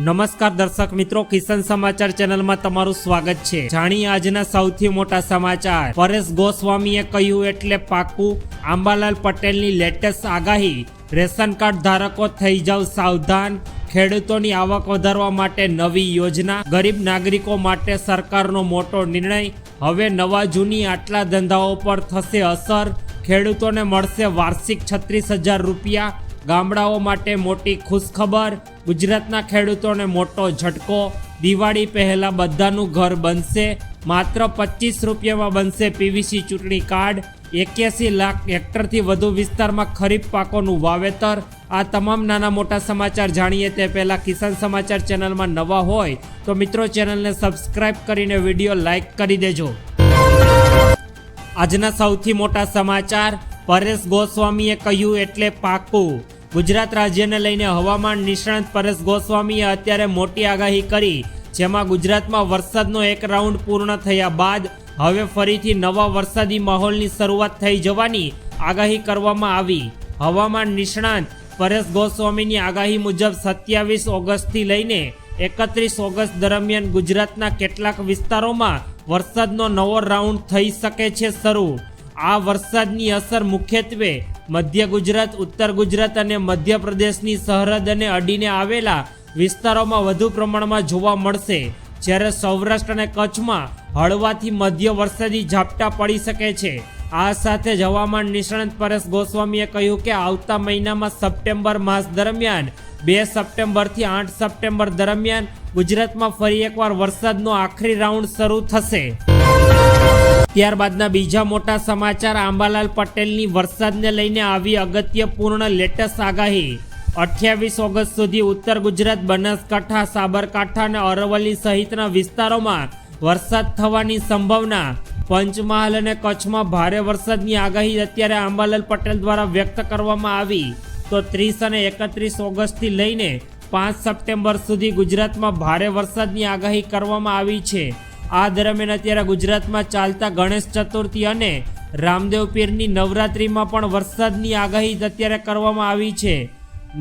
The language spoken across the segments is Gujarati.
નમસ્કાર દર્શક મિત્રો, કિસાન સમાચાર ચેનલમાં તમારું સ્વાગત છે। જાણીએ આજના સૌથી મોટા સમાચાર। પરેશ ગોસ્વામીએ કહ્યું એટલે પાકું, આંબાલાલ પટેલની લેટેસ્ટ આગાહી। રેશન કાર્ડ ધારકો થઈ જાવ સાવધાન, ખેડૂતોની આવક વધારવા માટે નવી યોજના। ગરીબ નાગરિકો માટે સરકારનો મોટો નિર્ણય। હવે નવા જૂની આટલા ધંધાઓ પર થશે અસર। ખેડૂતોને મળશે વાર્ષિક 36,000 રૂપિયા। ગામડાઓ માટે મોટી ખુશખબર। ગુજરાતના ખેડૂતોને મોટો ઝટકો। દિવાળી પહેલા બધાનું ઘર બનશે। માત્ર 25 રૂપિયામાં બનશે પીવીસી ચૂંટણી કાર્ડ। 81 લાખ હેક્ટરથી વધુ વિસ્તારમાં ખરીફ પાકોનું વાવેતર। આ તમામ નાના મોટા સમાચાર જાણીએ તે પહેલા કિસાન સમાચાર ચેનલમાં નવા હોય તો મિત્રો ચેનલને સબસ્ક્રાઇબ કરીને વિડીયો લાઈક કરી દેજો। આજના સૌથી મોટા સમાચાર। પરેશ ગોસ્વામીએ કહ્યું એટલે પાકું। ગુજરાત રાજ્યને લઈને હવામાન નિષ્ણાત પરેશ ગોસ્વામીએ અત્યારે મોટી આગાહી કરી, જેમાં ગુજરાતમાં વરસાદનો એક રાઉન્ડ પૂર્ણ થયા બાદ હવે ફરીથી નવા વરસાદી માહોલની શરૂઆત થઈ જવાની આગાહી કરવામાં આવી। હવામાન નિષ્ણાત પરેશ ગોસ્વામીની આગાહી મુજબ 27 ઓગસ્ટથી લઈને 31 ઓગસ્ટ દરમિયાન ગુજરાતના કેટલાક વિસ્તારોમાં વરસાદનો નવો રાઉન્ડ થઈ શકે છે શરૂ। આ વરસાદની અસર મુખ્યત્વે મધ્ય ગુજરાત, ઉત્તર ગુજરાત અને મધ્યપ્રદેશની સરહદને અડીને આવેલા વિસ્તારોમાં વધુ પ્રમાણમાં જોવા મળશે, જ્યારે સૌરાષ્ટ્ર અને કચ્છમાં હળવાથી મધ્ય વરસાદી ઝાપટા પડી શકે છે। આ સાથે જ હવામાન નિષ્ણાત પરેશ ગોસ્વામીએ કહ્યું કે આવતા મહિનામાં સપ્ટેમ્બર માસ દરમિયાન 2 સપ્ટેમ્બરથી 8 સપ્ટેમ્બર દરમિયાન ગુજરાતમાં ફરી એકવાર વરસાદનો આખરી રાઉન્ડ શરૂ થશે। ત્યારબાદના બીજા મોટા સમાચાર। આંબાલાલ પટેલની વરસાદને લઈને આવી અગત્યપૂર્ણ લેટેસ્ટ આગાહી। 28 ઓગસ્ટ સુધી ઉત્તર ગુજરાત, બનાસકાંઠા, સાબરકાંઠા અને અરવલ્લી સહિતના વિસ્તારોમાં વરસાદ થવાની સંભાવના। પંચમહાલ અને કચ્છમાં ભારે વરસાદની આગાહી અત્યારે આંબાલાલ પટેલ દ્વારા વ્યક્ત કરવામાં આવી। તો 30 અને 31 ઓગસ્ટથી લઈને 5 સપ્ટેમ્બર સુધી ગુજરાતમાં ભારે વરસાદની આગાહી કરવામાં આવી છે। આ દરમિયાન અત્યારે ગુજરાતમાં ચાલતા ગણેશ ચતુર્થી અને રામદેવ પીરની નવરાત્રિમાં પણ વરસાદની આગાહી અત્યારે કરવામાં આવી છે।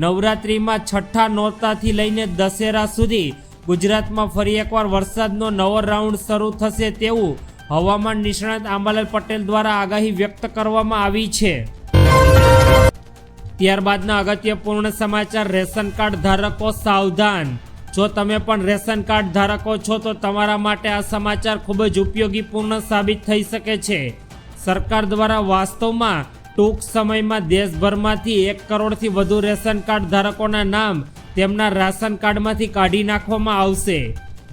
નવરાત્રિમાં છઠ્ઠા નોરતાથી લઈને દશેરા સુધી ગુજરાતમાં ફરી એકવાર વરસાદનો નવો રાઉન્ડ શરૂ થશે તેવું હવામાન નિષ્ણાત આંબાલાલ પટેલ દ્વારા આગાહી વ્યક્ત કરવામાં આવી છે। ત્યારબાદના અગત્યપૂર્ણ સમાચાર। રેશન કાર્ડ ધારકો સાવધાન। જો તમે પણ રેશન કાર્ડ ધારકો છો તો તમારા માટે આ સમાચાર ખૂબ જ ઉપયોગીપૂર્ણ સાબિત થઈ શકે છે। સરકાર દ્વારા વાસ્તવમાં ટૂંક સમયમાં દેશભરમાંથી 1 કરોડથી વધુ રેશન કાર્ડ ધારકોના નામ તેમના રાશન કાર્ડમાંથી કાઢી નાખવામાં આવશે।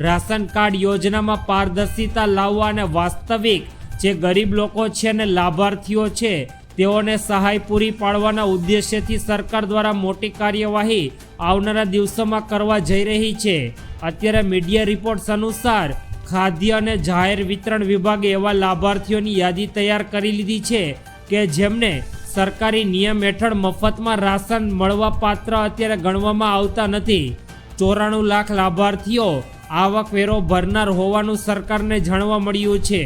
રાશન કાર્ડ યોજનામાં પારદર્શિતા લાવવા અને વાસ્તવિક જે ગરીબ લોકો છે અને લાભાર્થીઓ છે તેઓને સહાય પૂરી પાડવાના ઉદ્દેશ્યથી સરકાર દ્વારા મોટી કાર્યવાહી આવનારા દિવસોમાં કરવા જઈ રહી છે। અત્યારે મીડિયા રિપોર્ટ્સ અનુસાર ખાદ્ય અને જાહેર વિતરણ વિભાગે એવા લાભાર્થીઓની યાદી તૈયાર કરી લીધી છે કે જેમને સરકારી નિયમ હેઠળ મફતમાં રાશન મળવા પાત્ર અત્યારે ગણવામાં આવતા નથી। 94 લાખ લાભાર્થીઓ આવકવેરો ભરનાર હોવાનું સરકારને જાણવા મળ્યું છે।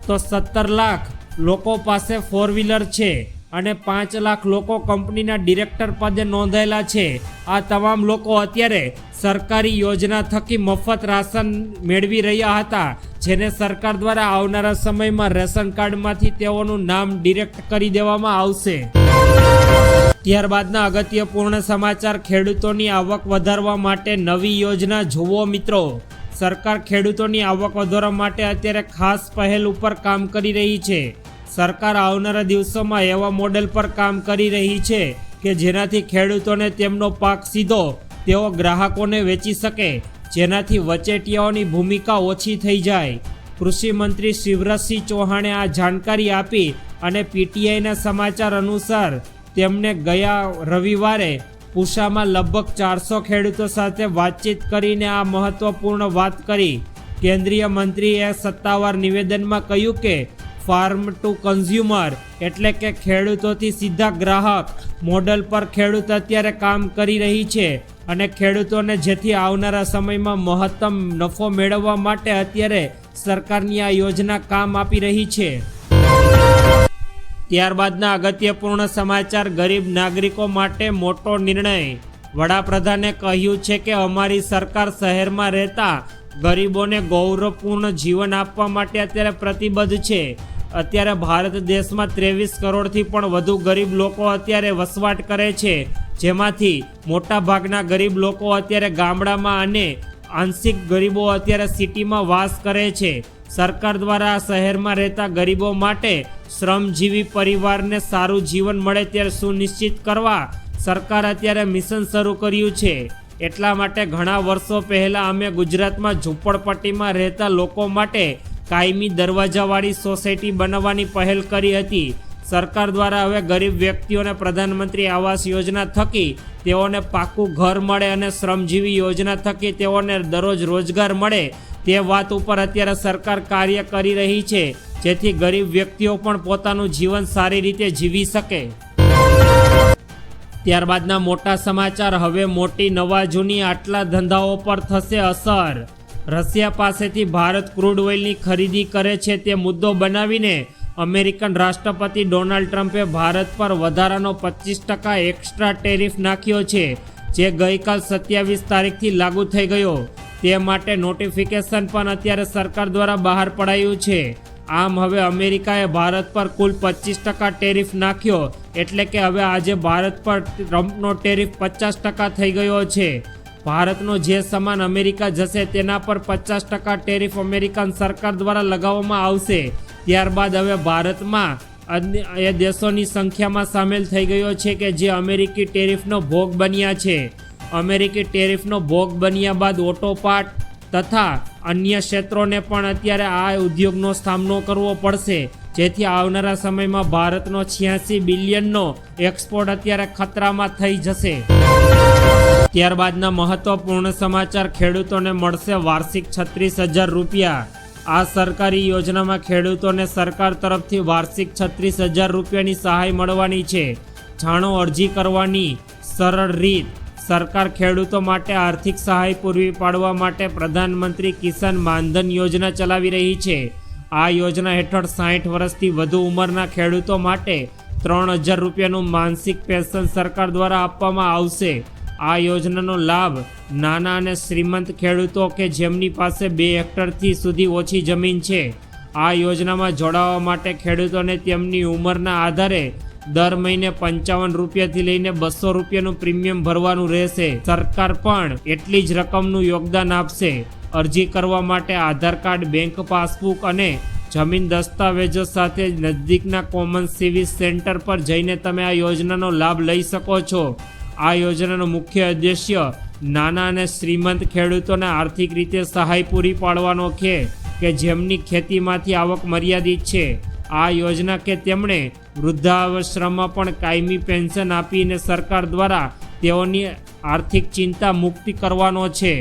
તો 17 લાખ લોકો પાસે 4 વ્હીલર છે અને 5 લાખ લોકો કંપનીના ડિરેક્ટર પદે નોંધાયેલા છે। આ તમામ લોકો અત્યારે સરકારી યોજના થકી મફત રાશન મેળવી રહ્યા હતા, જેને સરકાર દ્વારા આવનારા સમયમાં રેશન કાર્ડમાંથી તેઓનું નામ ડિરેક્ટ કરી દેવામાં આવશે। ત્યારબાદના અગત્યપૂર્ણ સમાચાર। ખેડૂતોની આવક વધારવા માટે નવી યોજના જુઓ મિત્રો। સરકાર ખેડૂતોની આવક વધારવા માટે અત્યારે ખાસ પહેલ ઉપર કામ કરી રહી છે। સરકાર આવનારા દિવસોમાં એવા મોડેલ પર કામ કરી રહી છે કે જેનાથી ખેડૂતોને તેમનો પાક સીધો તેઓ ગ્રાહકોને વેચી શકે, જેનાથી વચેટિયાઓની ભૂમિકા ઓછી થઈ જાય। કૃષિ મંત્રી શિવરાજસિંહ ચૌહાણે આ જાણકારી આપી અને પીટીઆઈના સમાચાર અનુસાર તેમણે ગયા રવિવારે પૂસામાં લગભગ 400 ખેડૂતો સાથે વાતચીત કરીને આ મહત્વપૂર્ણ વાત કરી। કેન્દ્રીય મંત્રીએ સત્તાવાર નિવેદનમાં કહ્યું કે ફાર્મ ટુ કન્ઝ્યુમર એટલે કે ખેડૂતોથી સીધા ગ્રાહક મોડલ પર ખેડૂત અત્યારે કામ કરી રહી છે અને ખેડૂતોને જેથી આવનારા સમયમાં મહત્તમ નફો મેળવવા માટે અત્યારે સરકારની આ યોજના કામ આપી રહી છે। ત્યારબાદના અગત્યપૂર્ણ સમાચાર। ગરીબ નાગરિકો માટે મોટો નિર્ણય। વડાપ્રધાને કહ્યું છે કે અમારી સરકાર શહેરમાં રહેતા ગરીબોને ગૌરવપૂર્ણ જીવન આપવા માટે અત્યારે પ્રતિબદ્ધ છે. અત્યારે ભારત દેશમાં 23 કરોડથી પણ વધુ ગરીબ લોકો અત્યારે વસવાટ કરે છે, જેમાંથી મોટા ભાગના ગરીબ લોકો અત્યારે ગામડામાં અને આંશિક ગરીબો અત્યારે સિટીમાં વાસ કરે છે. સરકાર દ્વારા આ શહેરમાં રહેતા ગરીબો માટે શ્રમજીવી પરિવારને સારું જીવન મળે ત્યારે સુનિશ્ચિત કરવા સરકાર અત્યારે મિશન શરૂ કર્યું છે. એટલા માટે ઘણા વર્ષો પહેલાં અમે ગુજરાતમાં ઝૂંપડપટ્ટીમાં રહેતા લોકો માટે કાયમી દરવાજાવાળી સોસાયટી બનાવવાની પહેલ કરી હતી. સરકાર દ્વારા હવે ગરીબ વ્યક્તિઓને પ્રધાનમંત્રી આવાસ યોજના થકી તેઓને પાકું ઘર મળે અને શ્રમજીવી યોજના થકી તેઓને દરરોજ રોજગાર મળે તે વાત ઉપર અત્યારે સરકાર કાર્ય કરી રહી છે, જેથી ગરીબ વ્યક્તિઓ પણ પોતાનું જીવન સારી રીતે જીવી શકે. ત્યારબાદના મોટા સમાચાર. હવે મોટી નવા જૂની આટલા ધંધાઓ પર થશે અસર. રશિયા પાસેથી ભારત ક્રૂડ ઓઇલની ખરીદી કરે છે તે મુદ્દો બનાવીને અમેરિકન રાષ્ટ્રપતિ ડોનાલ્ડ ટ્રમ્પે ભારત પર વધારાનો 25% એક્સ્ટ્રા ટેરિફ નાખ્યો છે, જે ગઈકાલ 27 તારીખથી લાગુ થઈ ગયો. તે માટે નોટિફિકેશન પણ અત્યારે સરકાર દ્વારા બહાર પડાયું છે. આમ હવે અમેરિકાએ ભારત પર કુલ 25% ટેરિફ નાખ્યો, એટલે કે હવે આજે ભારત પર ટ્રમ્પનો ટેરિફ 50% થઈ ગયો છે. ભારતનો જે સામાન અમેરિકા જશે તેના પર 50% ટેરિફ અમેરિકન સરકાર દ્વારા લગાવવામાં આવશે. ત્યારબાદ હવે ભારતમાં એ દેશોની સંખ્યામાં સામેલ થઈ ગયો છે કે જે અમેરિકી ટેરિફનો ભોગ બન્યા છે. અમેરિકી ટેરિફનો ભોગ બન્યા બાદ ઓટો પાર્ટ તથા અન્ય ક્ષેત્રોને પણ અત્યારે આ ઉદ્યોગનો સામનો કરવો પડશે, જેથી આવનારા સમયમાં ભારતનો 86 બિલિયનનો એક્સપોર્ટ અત્યારે ખતરામાં થઈ જશે. ત્યારબાદના મહત્વપૂર્ણ સમાચાર. ખેડૂતોને મળશે વાર્ષિક 36,000 રૂપિયા. આ સરકારી યોજનામાં ખેડૂતોને સરકાર તરફથી વાર્ષિક 36,000 રૂપિયાની સહાય મળવાની છે. જાણો અરજી કરવાની સરળ રીત. સરકાર ખેડૂતો માટે આર્થિક સહાય પૂરી પાડવા માટે પ્રધાનમંત્રી કિસાન માનધન યોજના ચલાવી રહી છે. આ યોજના હેઠળ 60 વર્ષથી વધુ ઉંમરના ખેડૂતો માટે 3,000 રૂપિયાનું માનસિક પેન્શન સરકાર દ્વારા આપવામાં આવશે. આ યોજનાનો લાભ નાના અને શ્રીમંત ખેડૂતો કે જેમની પાસે 2 હેક્ટરથી સુધી ઓછી જમીન છે. આ યોજનામાં જોડાવા માટે ખેડૂતોને તેમની ઉંમરના આધારે દર મહિને 55 રૂપિયાથી લઈને 200 રૂપિયાનું પ્રીમિયમ ભરવાનું રહેશે. સરકાર પણ એટલી જ રકમનું યોગદાન આપશે. અરજી કરવા માટે આધાર કાર્ડ, બેંક પાસબુક અને જમીન દસ્તાવેજો સાથે નજદીકના કોમન સર્વિસ સેન્ટર પર જઈને તમે આ યોજનાનો લાભ લઈ શકો છો. આ યોજનાનો મુખ્ય ઉદ્દેશ્ય નાના અને શ્રીમંત ખેડૂતોને આર્થિક રીતે સહાય પૂરી પાડવાનો છે કે જેમની ખેતીમાંથી આવક મર્યાદિત છે. આ યોજના કે તેમણે વૃદ્ધાશ્રમમાં પણ કાયમી પેન્શન આપીને સરકાર દ્વારા તેઓની આર્થિક ચિંતા મુક્તિ કરવાનો છે,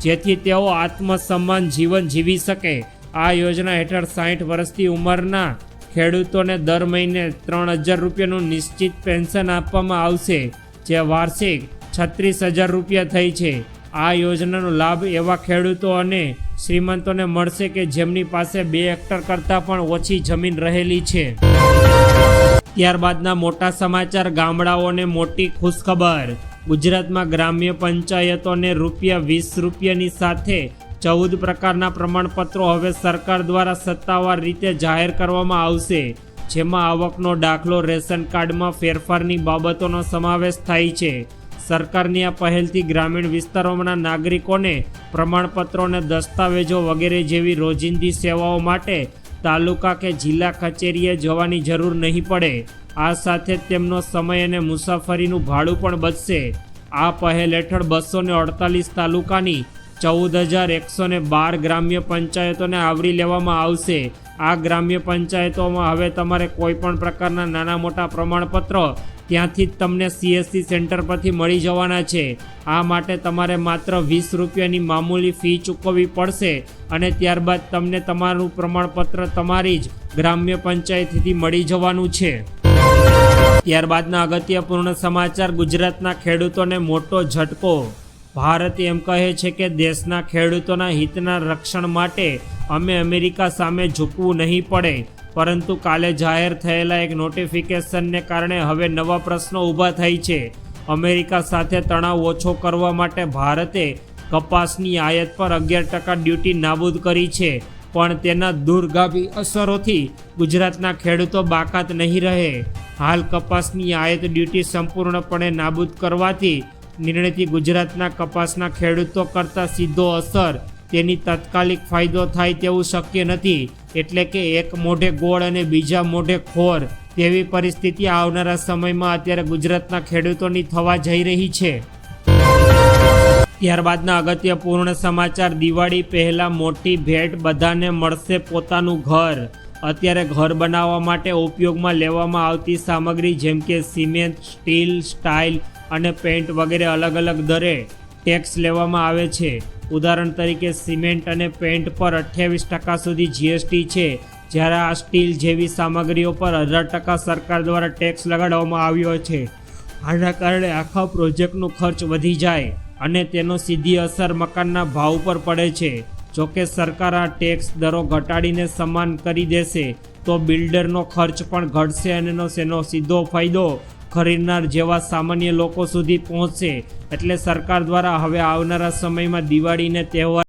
જેથી તેઓ આત્મસન્માન જીવન જીવી શકે. આ યોજના હેઠળ 60 વર્ષથી ઉંમરના ખેડૂતોને દર મહિને 3,000 રૂપિયાનું નિશ્ચિત પેન્શન આપવામાં આવશે, જે વાર્ષિક 36,000 રૂપિયા થઈ છે. આ યોજનાનો લાભ એવા ખેડૂતો અને શ્રીમંતોને મળશે કે જેમની પાસે 2 હેક્ટર કરતાં પણ ઓછી જમીન રહેલી છે. ત્યારબાદના મોટા સમાચાર. ગામડાઓને મોટી ખુશખબર. ગુજરાતમાં ગ્રામ્ય પંચાયતોને ₹20 રૂપિયાની સાથે 14 પ્રકારના પ્રમાણપત્રો હવે સરકાર દ્વારા સત્તાવાર રીતે જાહેર કરવામાં આવશે, જેમાં આવકનો દાખલો, રેશન કાર્ડમાં ફેરફારની બાબતોનો સમાવેશ થાય છે. સરકારની આ પહેલથી ગ્રામીણ વિસ્તારોના નાગરિકોને પ્રમાણપત્રો અને દસ્તાવેજો વગેરે જેવી રોજિંદી સેવાઓ માટે તાલુકા કે જિલ્લા કચેરીએ જવાની જરૂર નહીં પડે. આ સાથે જ તેમનો સમય અને મુસાફરીનું ભાડું પણ બચશે. આ પહેલ હેઠળ 248 તાલુકાની 14,112 ગ્રામ્ય પંચાયતોને આવરી લેવામાં આવશે. આ ગ્રામ્ય પંચાયતોમાં હવે તમારે કોઈ પણ પ્રકારના નાના મોટા પ્રમાણપત્રો ત્યાંથી જ તમને CSC સેન્ટર પરથી મળી જવાના છે. આ માટે તમારે માત્ર 20 રૂપિયાની મામૂલી ફી ચૂકવવી પડશે અને ત્યારબાદ તમને તમારું પ્રમાણપત્ર તમારી જ ગ્રામ્ય પંચાયતથી મળી જવાનું છે. ત્યારબાદના અગત્યપૂર્ણ સમાચાર. ગુજરાતના ખેડૂતોને મોટો ઝટકો. ભારત એમ કહે છે કે દેશના ખેડૂતોના હિતના રક્ષણ માટે અમે અમેરિકા સામે ઝૂકવું નહીં પડે, પરંતુ કાલે જાહેર થયેલા એક નોટિફિકેશનને કારણે હવે નવા પ્રશ્નો ઊભા થઈ છે. અમેરિકા સાથે તણાવ ઓછો કરવા માટે ભારતે કપાસની આયાત પર 11% ડ્યુટી નાબૂદ કરી છે, પણ તેના દૂરગામી અસરોથી ગુજરાતના ખેડૂતો બાકાત નહીં રહે. હાલ કપાસની આયાત ડ્યુટી સંપૂર્ણપણે નાબૂદ કરવાથી નિર્ણયથી ગુજરાતના કપાસના ખેડૂતો કરતાં સીધો અસર તેની તાત્કાલિક ફાયદો થાય તેવું શક્ય નથી. એટલે કે એક મોઢે ગોળ અને બીજા મોઢે ખોર તેવી પરિસ્થિતિ આવનારા સમયમાં અત્યારે ગુજરાતના ખેડૂતોની થવા જઈ રહી છે. ત્યારબાદના અગત્યપૂર્ણ સમાચાર. દિવાળી પહેલા મોટી ભેટ, બધાને મળશે પોતાનું ઘર. અત્યારે ઘર બનાવવા માટે ઉપયોગમાં લેવામાં આવતી સામગ્રી જેમ કે સિમેન્ટ, સ્ટીલ, સ્ટાઇલ અને પેઇન્ટ વગેરે અલગ અલગ દરે ટેક્સ લેવામાં આવે છે. ઉદાહરણ તરીકે સિમેન્ટ અને પેઇન્ટ પર 28% સુધી જીએસટી છે, જ્યારે આ સ્ટીલ જેવી સામગ્રીઓ પર 18% સરકાર દ્વારા ટેક્સ લગાડવામાં આવ્યો છે. આના કારણે આખા પ્રોજેક્ટનો ખર્ચ વધી જાય અને તેનો સીધી અસર મકાનના ભાવ પર પડે છે. જોકે સરકાર આ ટેક્સ દરો ઘટાડીને સમાન કરી દેશે તો બિલ્ડરનો ખર્ચ પણ ઘટશે અને તેનો સીધો ફાયદો ખરીદનાર જેવા સામાન્ય લોકો સુધી પહોંચશે. એટલે સરકાર દ્વારા હવે આવનારા સમયમાં દિવાળીને તહેવાર